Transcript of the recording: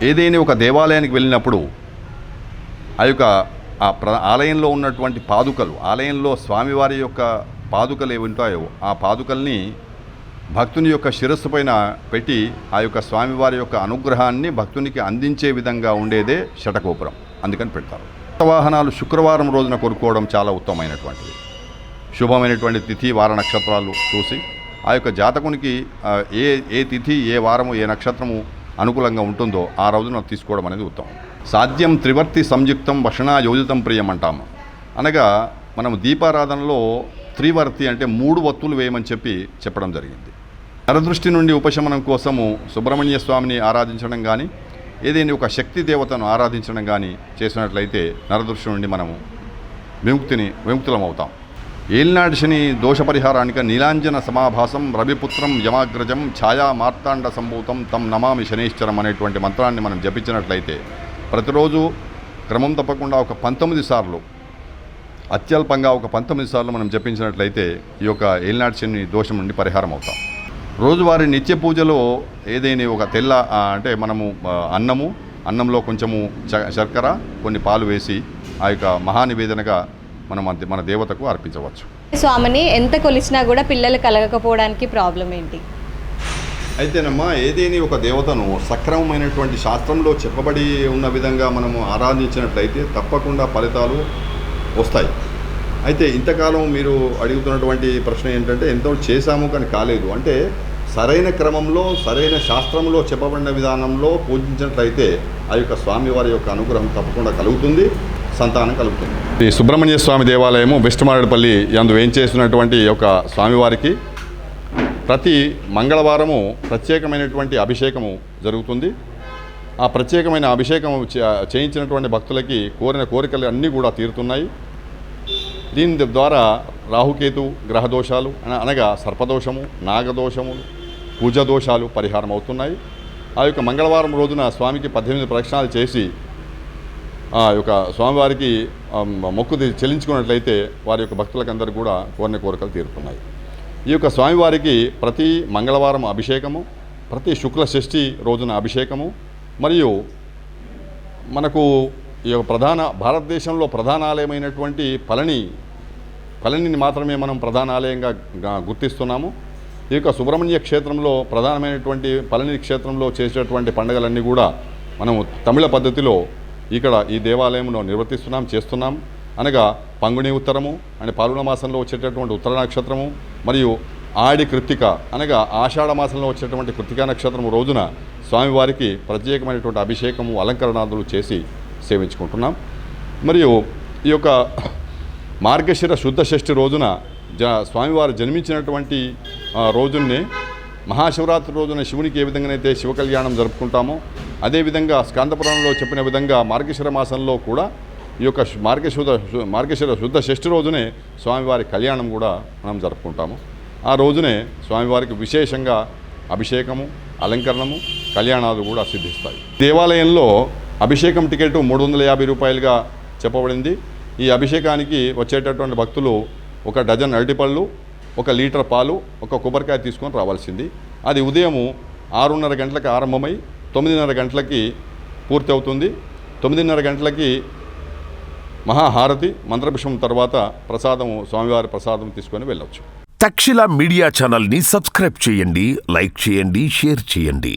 ఏదైనా ఒక దేవాలయానికి వెళ్ళినప్పుడు ఆలయంలో ఉన్నటువంటి పాదుకలు, ఆలయంలో స్వామివారి యొక్క పాదుకలు ఏవి ఉంటాయో ఆ పాదుకల్ని భక్తుని యొక్క శిరస్సు పైన పెట్టి ఆ యొక్క స్వామివారి యొక్క అనుగ్రహాన్ని భక్తునికి అందించే విధంగా ఉండేదే శటగోపురం. అందుకని పెడతారు. వాహనాలు శుక్రవారం రోజున కొనుక్కోవడం చాలా ఉత్తమమైనటువంటిది. శుభమైనటువంటి తిథి వార నక్షత్రాలు చూసి ఆ యొక్క జాతకునికి ఏ తిథి, ఏ వారము, ఏ నక్షత్రము అనుకూలంగా ఉంటుందో ఆ రోజున తీసుకోవడం అనేది ఉత్తమం. సాధ్యం త్రివర్తి సంయుక్తం వషణా యోజితం ప్రియం అంటాము. అనగా మనం దీపారాధనలో త్రివర్తి అంటే 3 వత్తులు వేయమని చెప్పడం జరిగింది. నరదృష్టి నుండి ఉపశమనం కోసము సుబ్రహ్మణ్య స్వామిని ఆరాధించడం కానీ, ఏదైనా ఒక శక్తి దేవతను ఆరాధించడం కానీ చేసినట్లయితే నరదృష్టి నుండి మనము విముక్తులం అవుతాం. ఏలినాటి శని దోష పరిహారానికి నీలాంజన సమాభాసం రవిపుత్రం యమాగ్రజం ఛాయా మార్తాండ సంభూతం తం నమామి శనైశ్చరం అనేటువంటి మంత్రాన్ని మనం జపించినట్లయితే ప్రతిరోజు క్రమం తప్పకుండా ఒక 19 సార్లు, అత్యల్పంగా ఒక 19 సార్లు మనం జపించినట్లయితే ఈ యొక్క ఏలినాటి శని దోషం నుండి పరిహారం అవుతాం. రోజువారీ నిత్య పూజలో ఏదైనా ఒక తెల్ల అంటే మనము అన్నంలో కొంచెము శర్కర, కొన్ని పాలు వేసి ఆ యొక్క మహానివేదనగా మన దేవతకు అర్పించవచ్చు. స్వామిని ఎంత కొలిచినా కూడా పిల్లలు కలగకపోవడానికి ప్రాబ్లం ఏంటి? అయితేనమ్మా, ఏదేని ఒక దేవతను సక్రమమైనటువంటి శాస్త్రంలో చెప్పబడి ఉన్న విధంగా మనము ఆరాధించినట్లయితే తప్పకుండా ఫలితాలు వస్తాయి. అయితే ఇంతకాలం మీరు అడుగుతున్నటువంటి ప్రశ్న ఏంటంటే ఎంతో చేశాము కానీ కాలేదు అంటే, సరైన క్రమంలో సరైన శాస్త్రంలో చెప్పబడిన విధానంలో పూజించినట్లయితే ఆ యొక్క స్వామివారి యొక్క అనుగ్రహం తప్పకుండా కలుగుతుంది, సంతానం కలుగుతుంది. ఈ సుబ్రహ్మణ్య స్వామి దేవాలయము వెస్ట్మారేడుపల్లి యందు వేంచేసినటువంటి యొక్క స్వామివారికి ప్రతి మంగళవారము ప్రత్యేకమైనటువంటి అభిషేకము జరుగుతుంది. ఆ ప్రత్యేకమైన అభిషేకము చేయించినటువంటి భక్తులకి కోరిన కోరికలు అన్నీ కూడా తీరుతున్నాయి. దీని ద్వారా రాహుకేతు గ్రహదోషాలు అనగా సర్పదోషము, నాగదోషము, కుజదోషాలు పరిహారం అవుతున్నాయి. ఆ యొక్క మంగళవారం రోజున స్వామికి 18 ప్రదక్షిణాలు చేసి ఆ యొక్క స్వామివారికి మొక్కు చెల్లించుకున్నట్లయితే వారి యొక్క భక్తులకందరూ కూడా కోరిన కోరికలు తీరుతున్నాయి. ఈ యొక్క స్వామివారికి ప్రతి మంగళవారం అభిషేకము, ప్రతి శుక్ల షష్ఠి రోజున అభిషేకము, మరియు మనకు ఈ యొక్క భారతదేశంలో ప్రధాన ఆలయమైనటువంటి పళనిని మాత్రమే మనం ప్రధాన ఆలయంగా గుర్తిస్తున్నాము. ఈ యొక్క సుబ్రహ్మణ్య క్షేత్రంలో ప్రధానమైనటువంటి పళని క్షేత్రంలో చేసేటువంటి పండుగలన్నీ కూడా మనము తమిళ పద్ధతిలో ఇక్కడ ఈ దేవాలయంలో చేస్తున్నాం. అనగా పంగుని ఉత్తరము అంటే పాల్గొన మాసంలో వచ్చేటటువంటి ఉత్తర నక్షత్రము, మరియు ఆడి కృత్తిక అనగా ఆషాఢ మాసంలో వచ్చేటువంటి కృత్తికా నక్షత్రము రోజున స్వామివారికి ప్రత్యేకమైనటువంటి అభిషేకము, అలంకరణాదులు చేసి సేవించుకుంటున్నాం. మరియు ఈ యొక్క మార్గశిర శుద్ధ షష్ఠి రోజున స్వామివారు జన్మించినటువంటి రోజునే మహాశివరాత్రి రోజున శివునికి ఏ విధంగానైతే శివ కళ్యాణం జరుపుకుంటామో అదేవిధంగా స్కాందపురాణంలో చెప్పిన విధంగా మార్గశిర మాసంలో కూడా ఈ యొక్క మార్గశిర శుద్ధ షష్ఠి రోజునే స్వామివారి కళ్యాణం కూడా మనం జరుపుకుంటాము. ఆ రోజునే స్వామివారికి విశేషంగా అభిషేకము, అలంకరణము, కళ్యాణాలు కూడా సిద్ధిస్తాయి. దేవాలయంలో అభిషేకం టికెట్ 350 రూపాయలుగా చెప్పబడింది. ఈ అభిషేకానికి వచ్చేటటువంటి భక్తులు 1 డజన్ అరటిపళ్ళు, 1 లీటర్ పాలు, 1 కొబ్బరికాయ తీసుకొని రావాల్సింది. అది ఉదయము 6:30 గంటలకు ఆరంభమై 9:30 గంటలకి పూర్తి అవుతుంది. 9:30 గంటలకి మహాహారతి, మంత్రపుష్పం తర్వాత ప్రసాదము, స్వామివారి ప్రసాదం తీసుకొని వెళ్ళవచ్చు. తక్షిల మీడియా ఛానల్ని సబ్స్క్రైబ్ చేయండి, లైక్ చేయండి, షేర్ చేయండి.